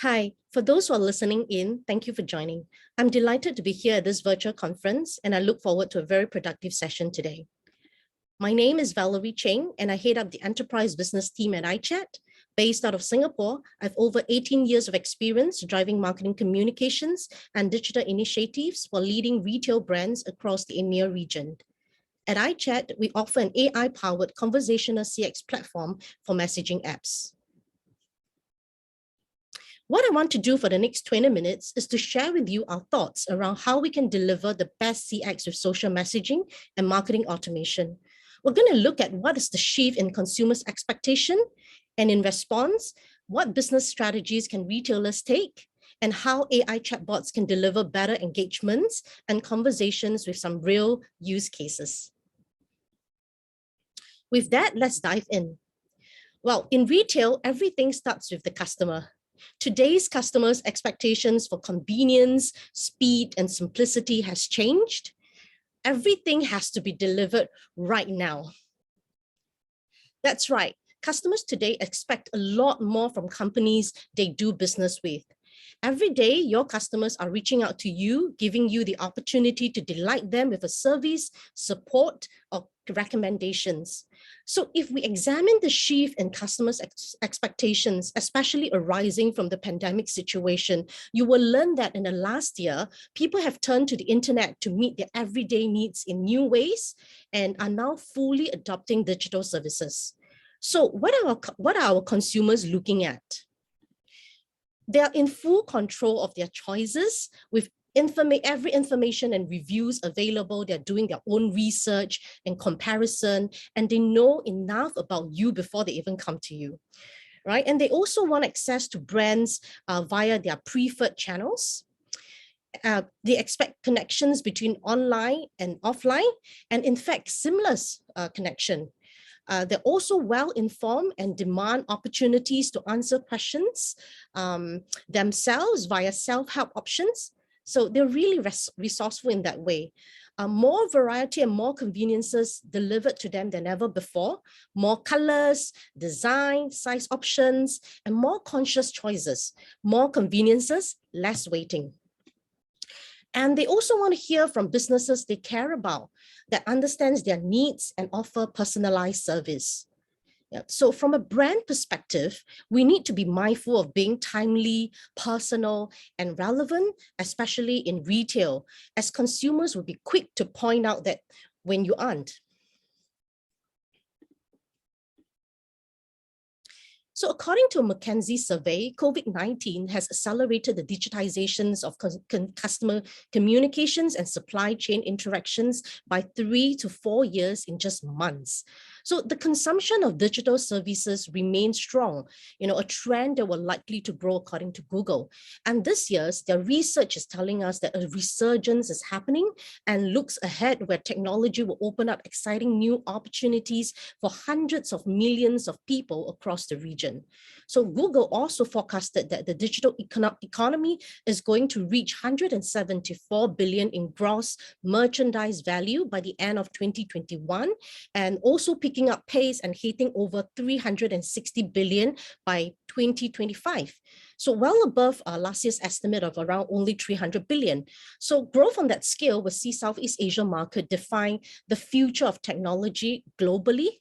Hi, for those who are listening in, thank you for joining. I'm delighted to be here at this virtual conference, and I look forward to a very productive session today. My name is Valerie CHENG, and I head up the enterprise business team at AiChat. Based out of Singapore, I have over 18 years of experience driving marketing communications and digital initiatives for leading retail brands across the EMEA region. At AiChat, we offer an AI-powered conversational CX platform for messaging apps. What I want to do for the next 20 minutes is to share with you our thoughts around how we can deliver the best CX with social messaging and marketing automation. We're going to look at what is the shift in consumers' expectation, and in response, what business strategies can retailers take, and how AI chatbots can deliver better engagements and conversations with some real use cases. With that, let's dive in. Well, in retail, everything starts with the customer. Today's customers' expectations for convenience, speed, and simplicity has changed. Everything has to be delivered right now. That's right. Customers today expect a lot more from companies they do business with. Every day, your customers are reaching out to you, giving you the opportunity to delight them with a service, support, or recommendations. So if we examine the shift in customers' expectations, especially arising from the pandemic situation, you will learn that in the last year, people have turned to the internet to meet their everyday needs in new ways and are now fully adopting digital services. So what are our consumers looking at? They are in full control of their choices with every information and reviews available. They're doing their own research and comparison, and they know enough about you before they even come to you, right? And they also want access to brands via their preferred channels. They expect connections between online and offline, and in fact, seamless connection. They're also well-informed and demand opportunities to answer questions themselves via self-help options. So they're really resourceful in that way. More variety and more conveniences delivered to them than ever before, more colors, design, size options, and more conscious choices, more conveniences, less waiting. And they also want to hear from businesses they care about that understands their needs and offer personalized service. Yeah. So from a brand perspective, we need to be mindful of being timely, personal, and relevant, especially in retail, as consumers will be quick to point out that when you aren't. So according to a McKinsey survey, COVID-19 has accelerated the digitizations of customer communications and supply chain interactions by 3 to 4 years in just months. So the consumption of digital services remains strong, a trend that will likely to grow according to Google. And this year's, their research is telling us that a resurgence is happening and looks ahead where technology will open up exciting new opportunities for hundreds of millions of people across the region. So Google also forecasted that the digital economy is going to reach 174 billion in gross merchandise value by the end of 2021, and also picking up pace and hitting over 360 billion by 2025. So well above last year's estimate of around only 300 billion. So growth on that scale will see Southeast Asia market define the future of technology globally.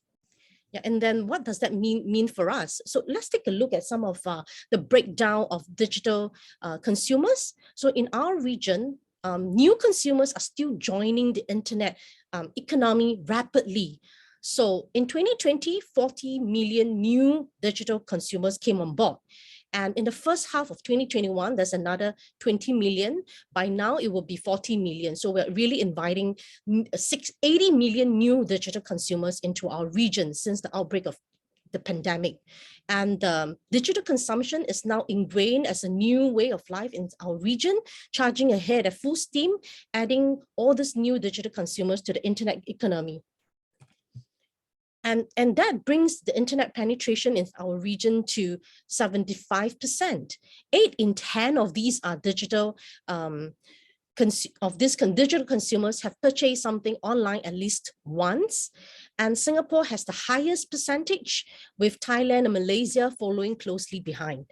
Yeah, and then what does that mean for us? So let's take a look at some of the breakdown of digital consumers. So in our region, new consumers are still joining the internet economy rapidly. So in 2020, 40 million new digital consumers came on board. And in the first half of 2021, there's another 20 million. By now, it will be 40 million. So we're really inviting 80 million new digital consumers into our region since the outbreak of the pandemic. And digital consumption is now ingrained as a new way of life in our region, charging ahead at full steam, adding all these new digital consumers to the internet economy. And that brings the internet penetration in our region to 75%. 8 in 10 of these are digital digital consumers have purchased something online at least once. And Singapore has the highest percentage, with Thailand and Malaysia following closely behind.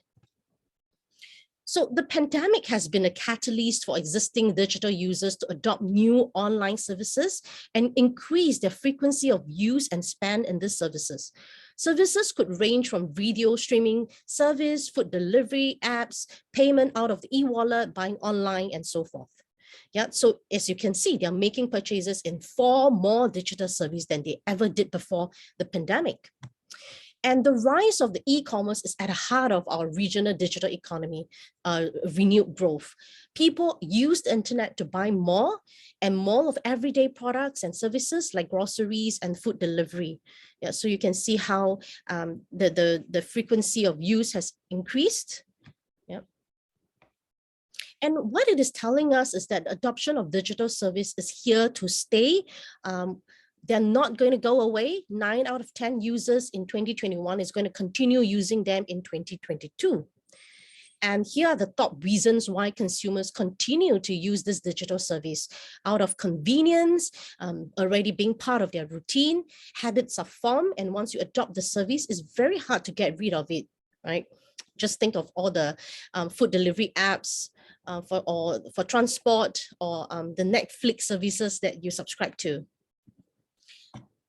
So the pandemic has been a catalyst for existing digital users to adopt new online services and increase their frequency of use and spend in these services. Services could range from video streaming service, food delivery apps, payment out of the e-wallet, buying online, and so forth. Yeah, so as you can see, they're making purchases in 4 more digital services than they ever did before the pandemic. And the rise of the e-commerce is at the heart of our regional digital economy, renewed growth. People use the internet to buy more and more of everyday products and services like groceries and food delivery. Yeah, so you can see how the frequency of use has increased. Yeah. And what it is telling us is that adoption of digital service is here to stay. They're not going to go away. 9 out of 10 users in 2021 is going to continue using them in 2022. And here are the top reasons why consumers continue to use this digital service. Out of convenience, already being part of their routine, habits are formed, and once you adopt the service, it's very hard to get rid of it, right? Just think of all the food delivery apps for transport, or the Netflix services that you subscribe to.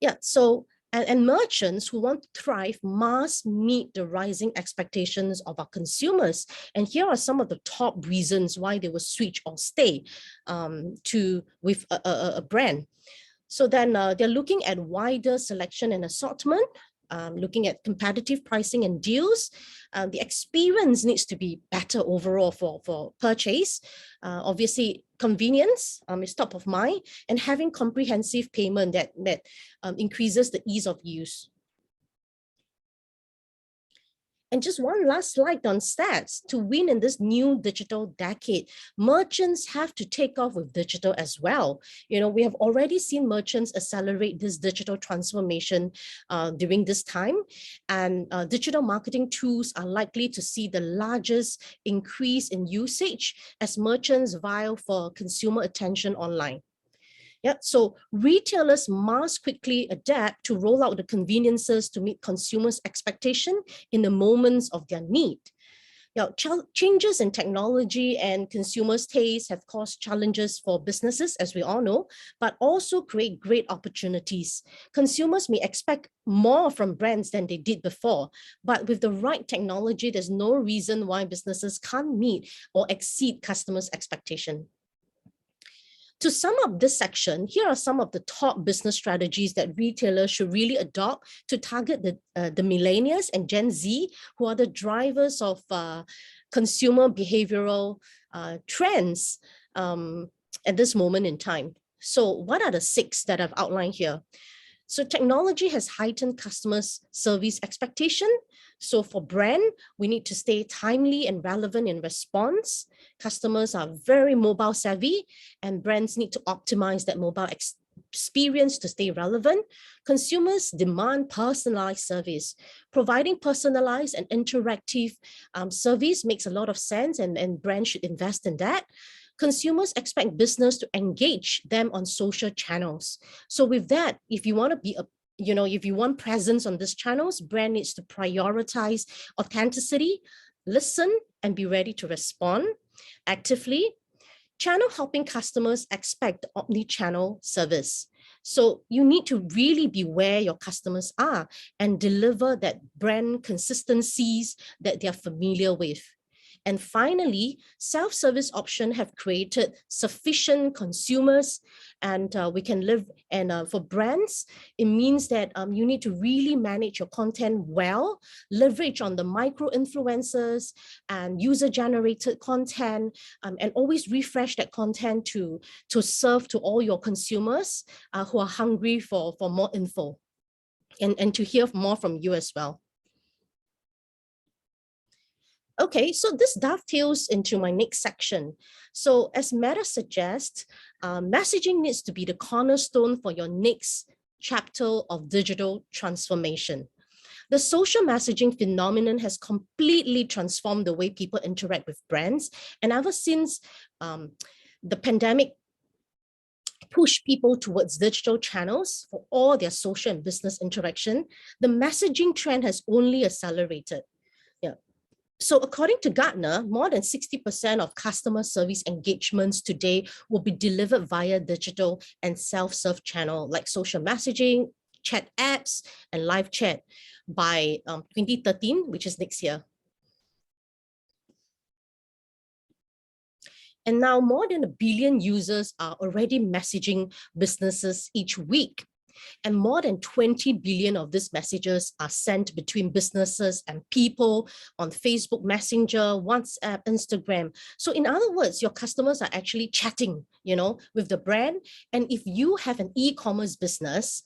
Yeah, so, and merchants who want to thrive must meet the rising expectations of our consumers. And here are some of the top reasons why they will switch or stay with a brand. So then they're looking at wider selection and assortment, looking at competitive pricing and deals. The experience needs to be better overall for purchase. Obviously, convenience is top of mind, and having comprehensive payment that increases the ease of use. And just one last slide on stats. To win in this new digital decade, merchants have to take off with digital as well. You know, we have already seen merchants accelerate this digital transformation during this time. And digital marketing tools are likely to see the largest increase in usage as merchants vie for consumer attention online. Yeah, so retailers must quickly adapt to roll out the conveniences to meet consumers' expectation in the moments of their need. Now, changes in technology and consumers' tastes have caused challenges for businesses, as we all know, but also create great opportunities. Consumers may expect more from brands than they did before, but with the right technology, there's no reason why businesses can't meet or exceed customers' expectation. To sum up this section, here are some of the top business strategies that retailers should really adopt to target the millennials and Gen Z, who are the drivers of consumer behavioral trends at this moment in time. So what are the 6 that I've outlined here? So technology has heightened customers' service expectation. So for brand, we need to stay timely and relevant in response. Customers are very mobile savvy, and brands need to optimize that mobile experience to stay relevant. Consumers demand personalized service. Providing personalized and interactive service makes a lot of sense, and brands should invest in that. Consumers expect business to engage them on social channels. So with that, if you want to be if you want presence on these channels, brand needs to prioritize authenticity, listen, and be ready to respond actively. Channel helping customers expect omni-channel service. So you need to really be where your customers are and deliver that brand consistencies that they're familiar with. And finally, self-service options have created sufficient consumers, and we can live. And for brands, it means that you need to really manage your content well, leverage on the micro-influencers and user-generated content, and always refresh that content to serve to all your consumers who are hungry for more info and to hear more from you as well. Okay, so this dovetails into my next section. So as Meta suggests, messaging needs to be the cornerstone for your next chapter of digital transformation. The social messaging phenomenon has completely transformed the way people interact with brands. And ever since the pandemic pushed people towards digital channels for all their social and business interaction, the messaging trend has only accelerated. So according to Gartner, more than 60% of customer service engagements today will be delivered via digital and self-serve channel like social messaging, chat apps, and live chat by 2013, which is next year. And now more than 1 billion users are already messaging businesses each week. And more than 20 billion of these messages are sent between businesses and people on Facebook Messenger, WhatsApp, Instagram. So in other words, your customers are actually chatting, with the brand. And if you have an e-commerce business,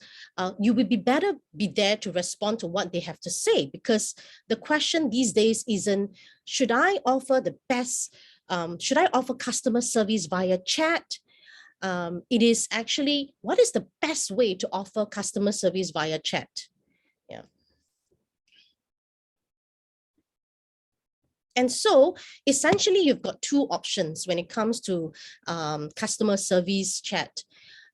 you will be there to respond to what they have to say, because the question these days isn't, should I offer the best, should I offer customer service via chat? It is actually, what is the best way to offer customer service via chat? Yeah. And so essentially, you've got two options when it comes to customer service chat.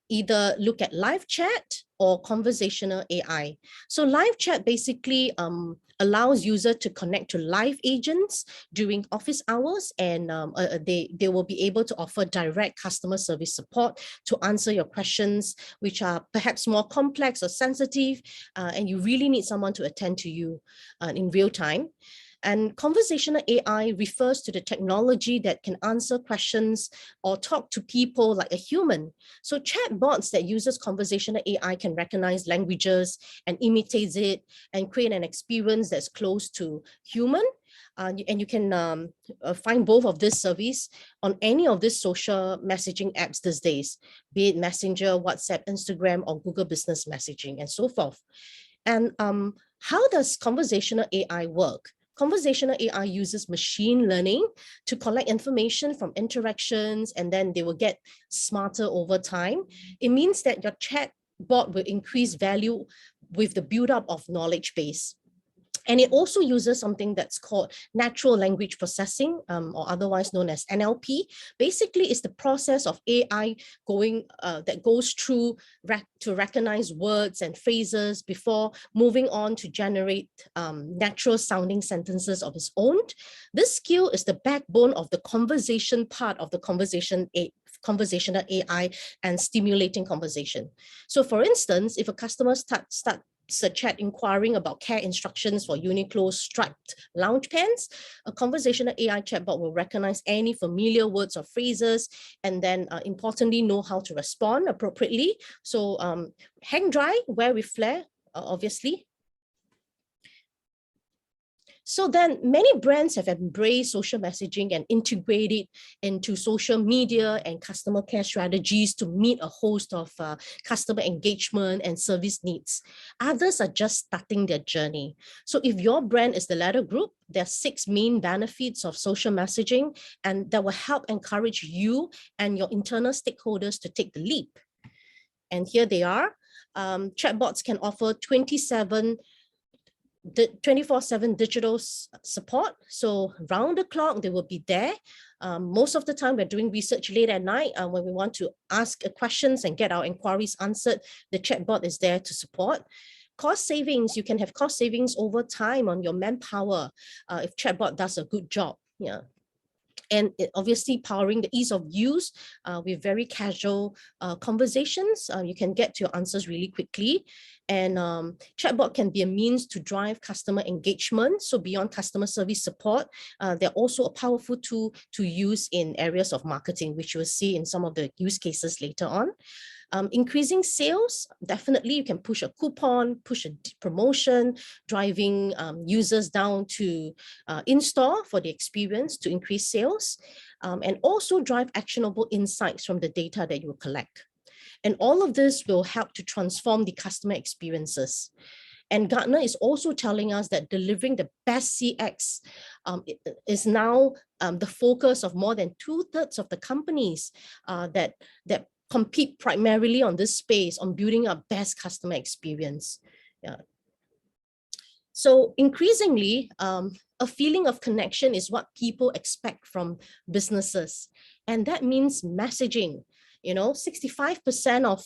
Either look at live chat or conversational AI. So live chat basically allows user to connect to live agents during office hours, and they will be able to offer direct customer service support to answer your questions, which are perhaps more complex or sensitive, and you really need someone to attend to you in real time. And conversational AI refers to the technology that can answer questions or talk to people like a human. So chatbots that uses conversational AI can recognize languages and imitates it and create an experience that's close to human. And you can find both of this service on any of these social messaging apps these days, be it Messenger, WhatsApp, Instagram, or Google Business Messaging, and so forth. And how does conversational AI work? Conversational AI uses machine learning to collect information from interactions, and then they will get smarter over time. It means that your chat bot will increase value with the build-up of knowledge base. And it also uses something that's called natural language processing, or otherwise known as NLP. Basically, it's the process of AI that goes through to recognize words and phrases before moving on to generate natural sounding sentences of its own. This skill is the backbone of the conversation part of the conversational AI and stimulating conversation. So for instance, if a customer starts a chat inquiring about care instructions for Uniqlo's striped lounge pants, a conversational AI chatbot will recognize any familiar words or phrases, and then importantly know how to respond appropriately. So hang dry, wear with flair, obviously. So then many brands have embraced social messaging and integrated into social media and customer care strategies to meet a host of customer engagement and service needs. Others are just starting their journey. So if your brand is the latter group, there are 6 main benefits of social messaging, and that will help encourage you and your internal stakeholders to take the leap. And here they are. Chatbots can offer 24/7 digital support. So round the clock, they will be there. Most of the time, we're doing research late at night when we want to ask questions and get our inquiries answered. The chatbot is there to support. Cost savings, you can have cost savings over time on your manpower if chatbot does a good job. Yeah. And obviously powering the ease of use with very casual conversations. You can get to your answers really quickly. And chatbot can be a means to drive customer engagement. So beyond customer service support, they're also a powerful tool to use in areas of marketing, which you'll see in some of the use cases later on. Increasing sales, definitely you can push a coupon, push a promotion, driving users down to in-store for the experience to increase sales, and also drive actionable insights from the data that you will collect. And all of this will help to transform the customer experiences. And Gartner is also telling us that delivering the best CX is now the focus of more than 2/3 of the companies that compete primarily on this space, on building our best customer experience. Yeah. So increasingly, a feeling of connection is what people expect from businesses. And that means messaging. 65% of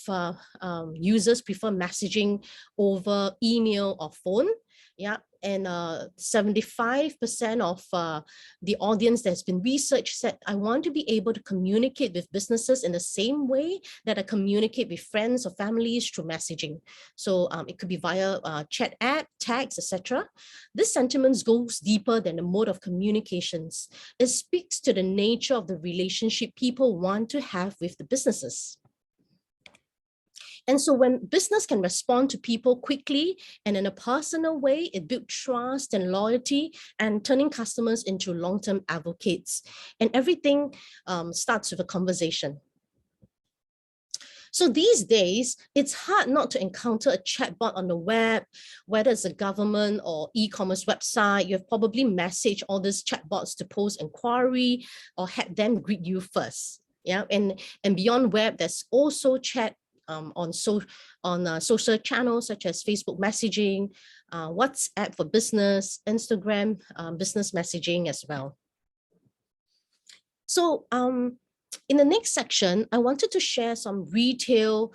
users prefer messaging over email or phone. Yeah, And 75% of the audience that's been researched said, I want to be able to communicate with businesses in the same way that I communicate with friends or families through messaging. So it could be via chat app, tags, etc. This sentiment goes deeper than the mode of communications. It speaks to the nature of the relationship people want to have with the businesses. And so when business can respond to people quickly and in a personal way, it builds trust and loyalty and turning customers into long-term advocates. And everything starts with a conversation. So these days, it's hard not to encounter a chatbot on the web, whether it's a government or e-commerce website. You've probably messaged all these chatbots to post inquiry or had them greet you first. Yeah, and beyond web, there's also chat on social channels such as Facebook messaging, WhatsApp for business, Instagram business messaging as well. So in the next section, I wanted to share some retail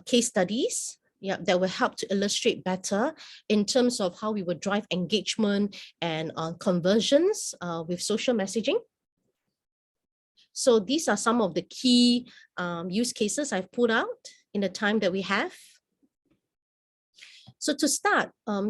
case studies that will help to illustrate better in terms of how we would drive engagement and conversions with social messaging. So these are some of the key use cases I've put out in the time that we have. So to start,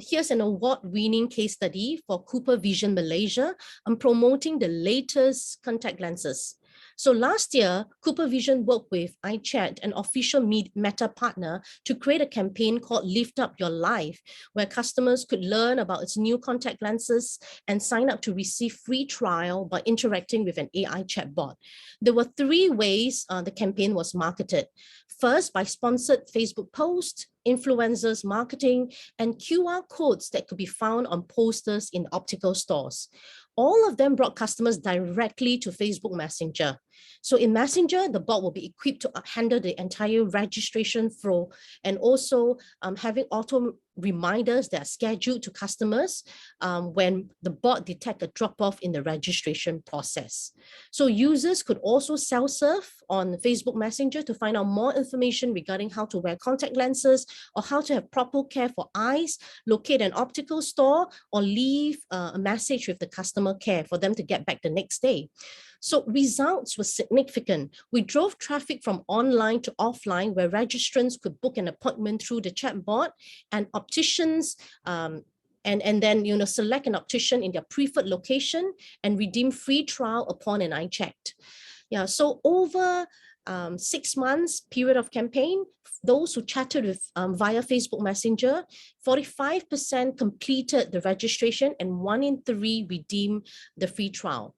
here's an award-winning case study for Cooper Vision Malaysia on promoting the latest contact lenses. So last year, Cooper Vision worked with AiChat, an official Meta partner, to create a campaign called Lift Up Your Life, where customers could learn about its new contact lenses and sign up to receive free trial by interacting with an AI chatbot. There were 3 ways the campaign was marketed. First, by sponsored Facebook posts, influencers marketing, and QR codes that could be found on posters in optical stores. All of them brought customers directly to Facebook Messenger. So in Messenger, the bot will be equipped to handle the entire registration flow and also having auto reminders that are scheduled to customers when the bot detects a drop-off in the registration process. So users could also self-serve on Facebook Messenger to find out more information regarding how to wear contact lenses or how to have proper care for eyes, locate an optical store, or leave a message with the customer care for them to get back the next day. So results were significant. We drove traffic from online to offline, where registrants could book an appointment through the chatbot, and opticians and then select an optician in their preferred location and redeem free trial upon an eye check. Yeah, so over 6 months period of campaign, those who chatted with via Facebook Messenger, 45% completed the registration and 1 in 3 redeemed the free trial.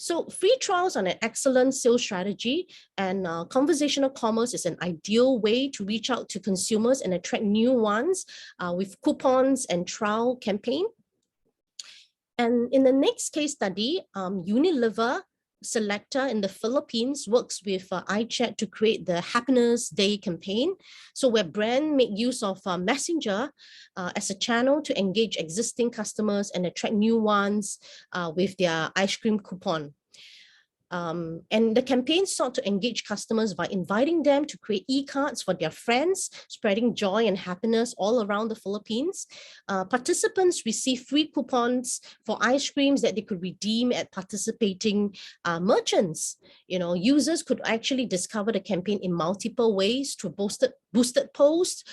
So free trials are an excellent sales strategy, and conversational commerce is an ideal way to reach out to consumers and attract new ones with coupons and trial campaign. And in the next case study, Unilever Selector in the Philippines works with AiChat to create the Happiness Day campaign. So where brand make use of Messenger as a channel to engage existing customers and attract new ones with their ice cream coupon. And the campaign sought to engage customers by inviting them to create e-cards for their friends, spreading joy and happiness all around the Philippines. Participants received free coupons for ice creams that they could redeem at participating merchants. Users could actually discover the campaign in multiple ways through boosted posts,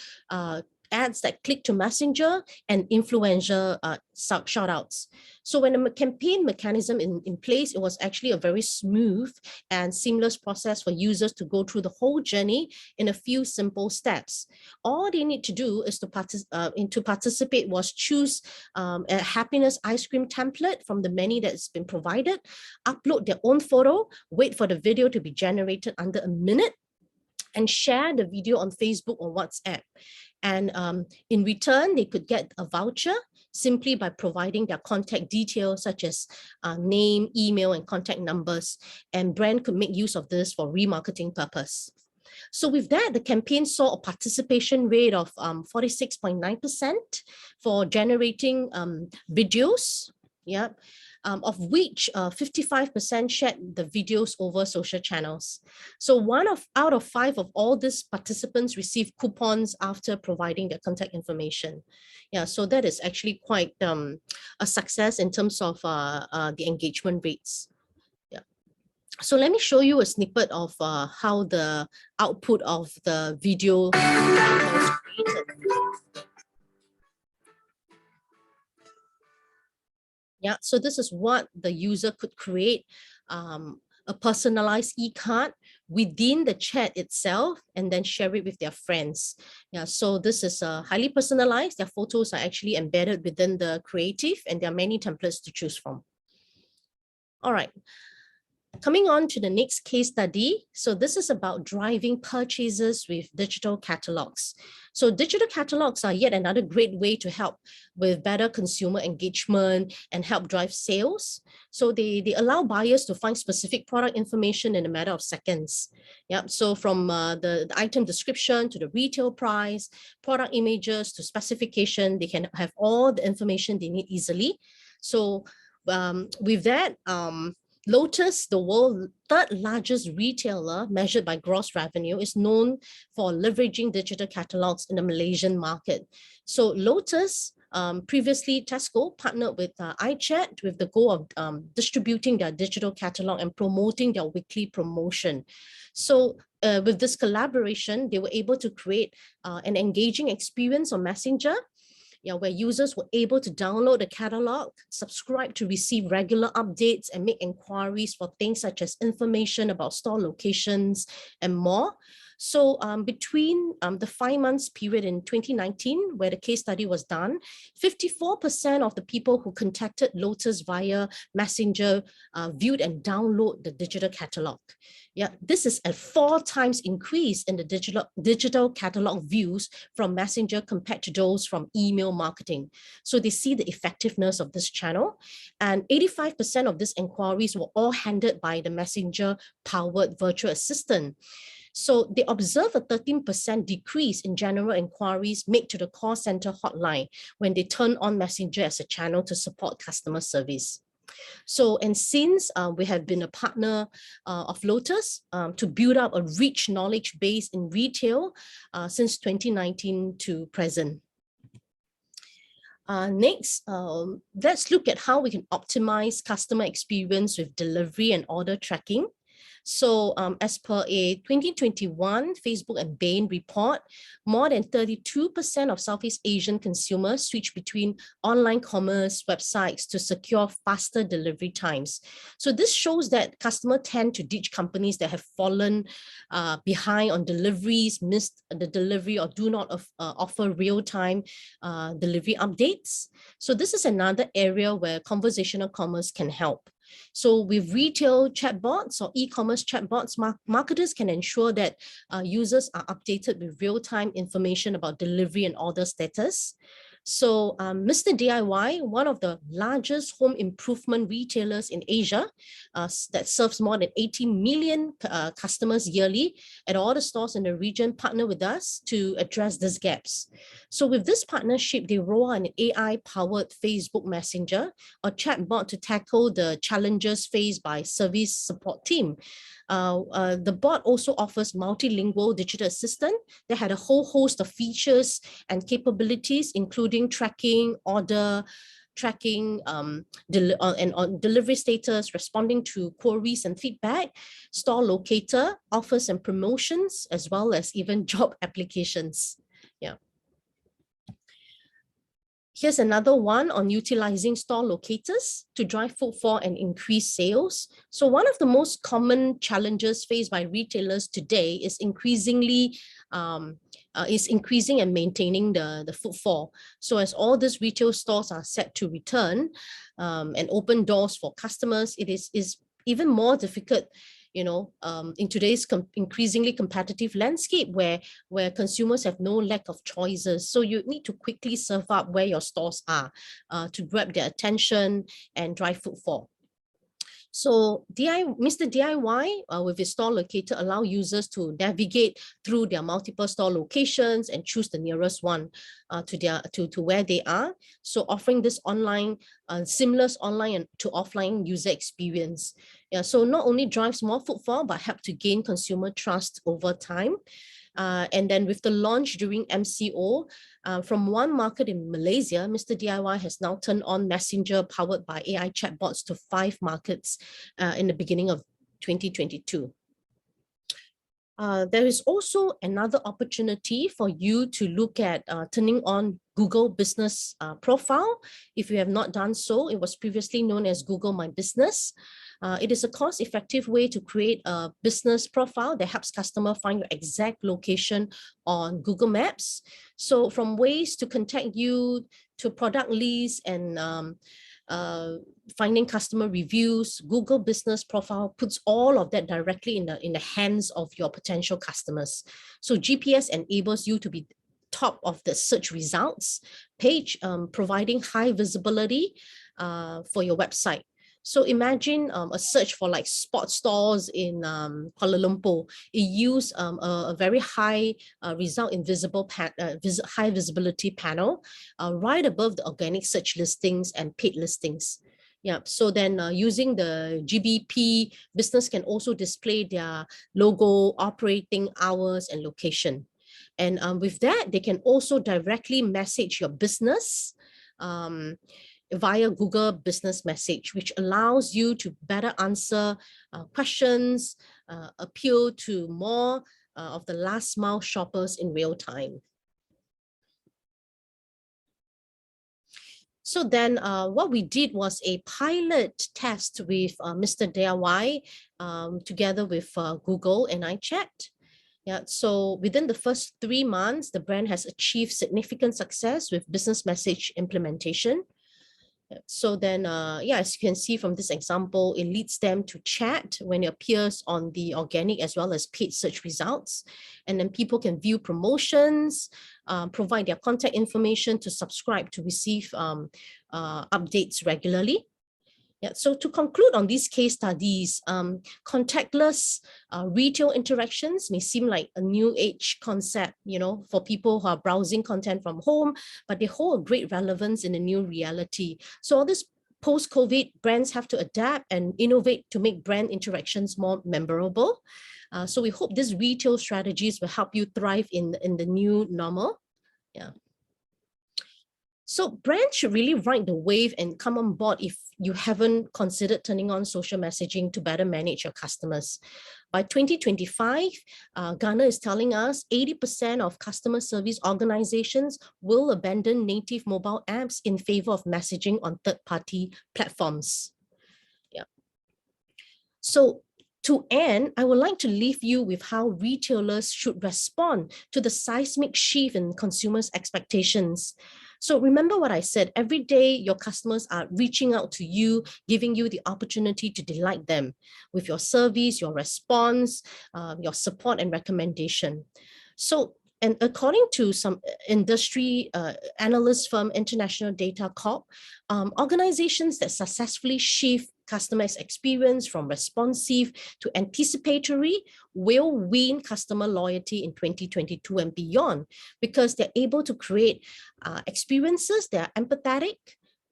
ads that click to Messenger, and influencer shout-outs. So when the campaign mechanism in place, it was actually a very smooth and seamless process for users to go through the whole journey in a few simple steps. All they need to do is to participate was choose a happiness ice cream template from the many that's been provided, upload their own photo, wait for the video to be generated under a minute, and share the video on Facebook or WhatsApp. And in return, they could get a voucher simply by providing their contact details such as name, email, and contact numbers. And brand could make use of this for remarketing purpose. So with that, the campaign saw a participation rate of 46.9% for generating videos. Yeah. of which 55% shared the videos over social channels. So out of 5 of all these participants received coupons after providing their contact information. Yeah, so that is actually quite a success in terms of the engagement rates. Yeah. So let me show you a snippet of how the output of the video was created. Yeah, so this is what the user could create, a personalized e-card within the chat itself and then share it with their friends. Yeah, so this is highly personalized. Their photos are actually embedded within the creative and there are many templates to choose from. All right. Coming on to the next case study. So this is about driving purchases with digital catalogs. So digital catalogs are yet another great way to help with better consumer engagement and help drive sales. So they allow buyers to find specific product information in a matter of seconds. Yep. So from the item description to the retail price, product images to specification, they can have all the information they need easily. So with that, Lotus, the world's third largest retailer measured by gross revenue, is known for leveraging digital catalogs in the Malaysian market. So Lotus, previously Tesco, partnered with AiChat with the goal of distributing their digital catalog and promoting their weekly promotion. So with this collaboration, they were able to create an engaging experience on Messenger, where users were able to download the catalog, subscribe to receive regular updates, and make inquiries for things such as information about store locations and more. So between the 5 months period in 2019, where the case study was done, 54% of the people who contacted Lotus via Messenger viewed and download the digital catalog. Yeah, this is a 4 times increase in the digital catalog views from Messenger compared to those from email marketing. So they see the effectiveness of this channel, and 85% of these inquiries were all handled by the Messenger-powered virtual assistant. So they observe a 13% decrease in general inquiries made to the call center hotline when they turn on Messenger as a channel to support customer service. So, and since we have been a partner of Lotus to build up a rich knowledge base in retail since 2019 to present. Next, let's look at how we can optimize customer experience with delivery and order tracking. So as per a 2021 Facebook and Bain report, more than 32% of Southeast Asian consumers switch between online commerce websites to secure faster delivery times. So this shows that customers tend to ditch companies that have fallen behind on deliveries, missed the delivery, or do not offer real-time delivery updates. So this is another area where conversational commerce can help. So with retail chatbots or e-commerce chatbots, marketers can ensure that users are updated with real-time information about delivery and order status. So Mr. DIY, one of the largest home improvement retailers in Asia that serves more than 80 million customers yearly, and all the stores in the region partner with us to address these gaps. So with this partnership, they roll out an AI-powered Facebook Messenger or chatbot to tackle the challenges faced by service support team. The bot also offers multilingual digital assistant that had a whole host of features and capabilities, including tracking, order tracking, and on delivery status, responding to queries and feedback, store locator, offers and promotions, as well as even job applications. Yeah. Here's another one on utilizing store locators to drive footfall and increase sales. So one of the most common challenges faced by retailers today is increasing and maintaining the footfall. So as all these retail stores are set to return and open doors for customers, it is even more difficult, in today's increasingly competitive landscape where consumers have no lack of choices. So you need to quickly serve up where your stores are to grab their attention and drive footfall. So Mr. DIY with his store locator allow users to navigate through their multiple store locations and choose the nearest one to where they are. So offering this online, seamless online and to offline user experience. Yeah, so not only drives more footfall, but help to gain consumer trust over time. And then with the launch during MCO, from one market in Malaysia, Mr. DIY has now turned on Messenger powered by AI chatbots to 5 markets in the beginning of 2022. There is also another opportunity for you to look at turning on Google Business Profile. If you have not done so, it was previously known as Google My Business. It is a cost-effective way to create a business profile that helps customers find your exact location on Google Maps. So from ways to contact you to product lists and finding customer reviews, Google Business Profile puts all of that directly in the hands of your potential customers. So GPS enables you to be top of the search results page, providing high visibility for your website. So imagine a search for like sports stores in Kuala Lumpur. It used a very high result in high visibility panel right above the organic search listings and paid listings. Yeah, so then using the GBP, business can also display their logo, operating hours, and location. And with that, they can also directly message your business via Google Business Message, which allows you to better answer questions, appeal to more of the last mile shoppers in real time. So then what we did was a pilot test with Mr. DIY together with Google and AiChat. Yeah, so within the first 3 months, the brand has achieved significant success with business message implementation. So then, yeah, as you can see from this example, it leads them to chat when it appears on the organic as well as paid search results. And then people can view promotions, provide their contact information to subscribe to receive updates regularly. Yeah, so to conclude on these case studies, contactless retail interactions may seem like a new age concept, you know, for people who are browsing content from home, but they hold a great relevance in a new reality. So all this post-COVID, brands have to adapt and innovate to make brand interactions more memorable. So we hope these retail strategies will help you thrive in the new normal. Yeah. So brands should really ride the wave and come on board if you haven't considered turning on social messaging to better manage your customers. By 2025, Gartner is telling us 80% of customer service organizations will abandon native mobile apps in favor of messaging on third-party platforms. Yeah. So to end, I would like to leave you with how retailers should respond to the seismic shift in consumers' expectations. So remember what I said, every day your customers are reaching out to you, giving you the opportunity to delight them with your service, your response, your support and recommendation. So, and according to some industry analyst firm, International Data Corp, organizations that successfully shift customer experience from responsive to anticipatory will win customer loyalty in 2022 and beyond, because they're able to create experiences that are empathetic,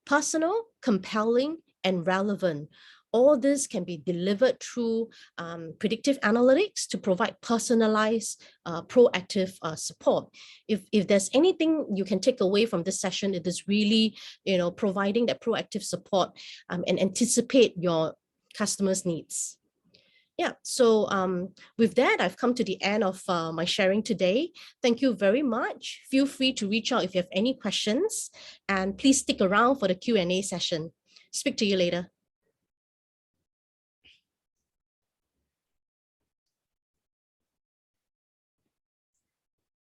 personal, compelling, and relevant. All this can be delivered through predictive analytics to provide personalized, proactive support. If there's anything you can take away from this session, it is really, you know, providing that proactive support and anticipate your customers' needs. Yeah, so with that, I've come to the end of my sharing today. Thank you very much. Feel free to reach out if you have any questions, and please stick around for the Q&A session. Speak to you later.